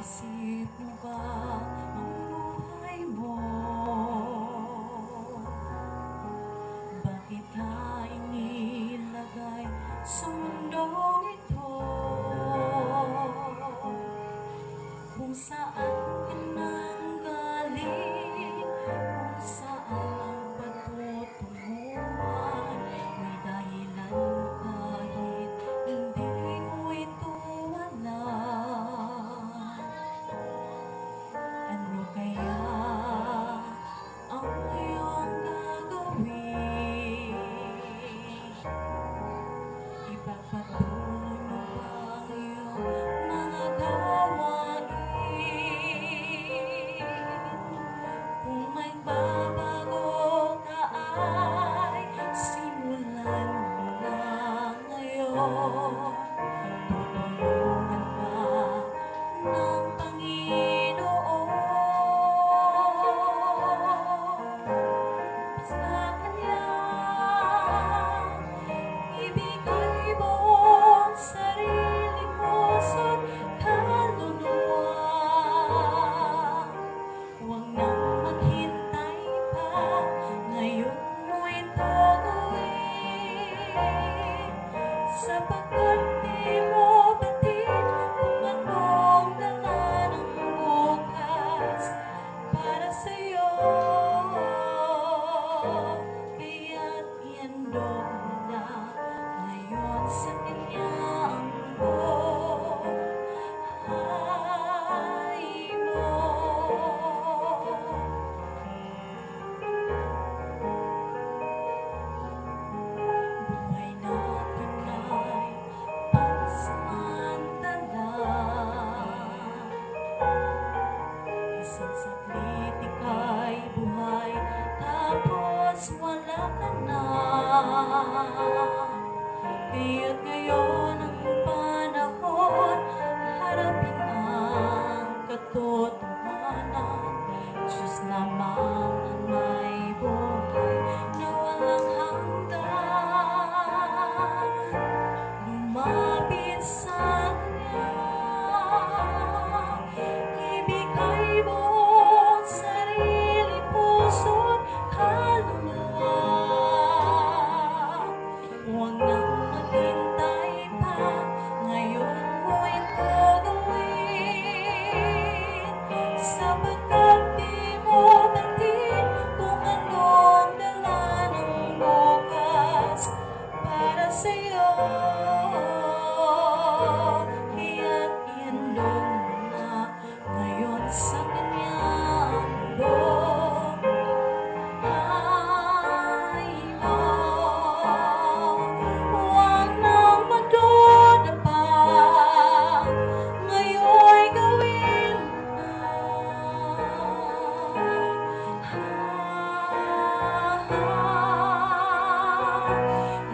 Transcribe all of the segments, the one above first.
Naisip mo ba ang buhay mo? Bakit ka inilagay sa mundong ito? Kung saan ka nanggaling, kung saan ang patutunguhan, may dahilan kahit hindi mo ito alam. Ano kaya ang iyong gagawin? Ipagpatuloy mo ba ang iyong mga gawain? Kung magbabago ka ay simulan mo na ngayon. Tutulungan ka ng Panginoon. Sa Kanya ibigay mo ang sarili, puso't kaluluwa. Huwag nang maghintay pa, ngayon mo ito gawin. Sapagkat di mo batid kung anong dala ng bukas para sa'yo. Kaya't ihandog mo na ngayon sa Kanya ang buhay mo. Buhay natin ay pansamantala. Isang saglit ika'y buhay, tapos wala ka na. Kaya't ngayon ang panahon, harapin ang katotohanan. Diyos lamang ang may buhay na walang hanggan. Lumapit sa Kanya, ibigay mo ang sarili, puso't kaluluwa. Huwag nang maghintay pa, ngayon mo ito gawin. Sapagkat di mo batid kung anong dala ng bukas para sa'yo. Kaya't ihandog mo na ngayon sa Kanya ang buhay mo. Huwag nang magduda pa, ngayon'y gawin mo na.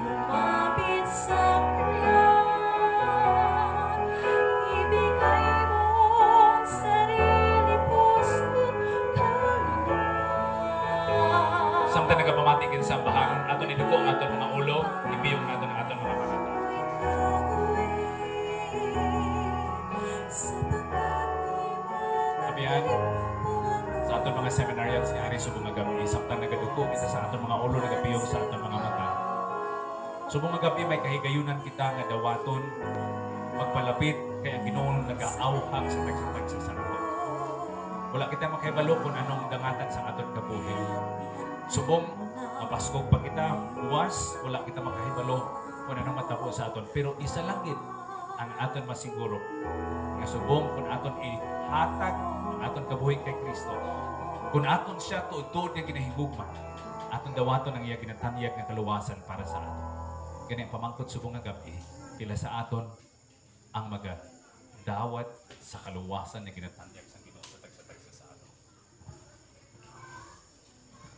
Lumapit sa Kanya, ibigay mo ang sarili, puso't kaluluwa. Samtang nagapamatikin sa bahangon, ato ni dugo, ato mga ulo, ibiyong nato ng ato mga panata. Sabihan, sa aton mga seminarians ni Ari subong nga gabi, samtang nagadugo kita sa aton mga ulo, nagapiyong sa aton mga mata. Subong nga gabi may kahigayunan kita nga dawaton, magpalapit, kaya Ginoon nag-aawhag sa tagsa sa aton. Wala kita makahibalo kung anong dangatan sa aton kabuhi. Subong, mapaskog pa kita, buwas, wala kita makahibalo kung anong matabo sa aton. Pero isa lang gid ang aton masiguro. Nga subong kung aton ihatag ang aton kabuhi kay Kristo. Kung aton siya tuod-tuod nga ginahigugma, aton dawaton ang iya ginatanyag nga kaluwasan para sa aton. Kani ang pamangkot subong nga gabi, pila sa aton ang magadawat sa kaluwasan nga ginatanyag sa Ginoo sa tagsa sa aton.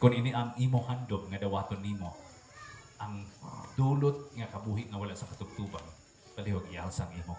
Kung ini ang imo handog nga dawaton nimo, ang dulot nga kabuhi nga wala sa katugtuban, palihog ialsa ang imo.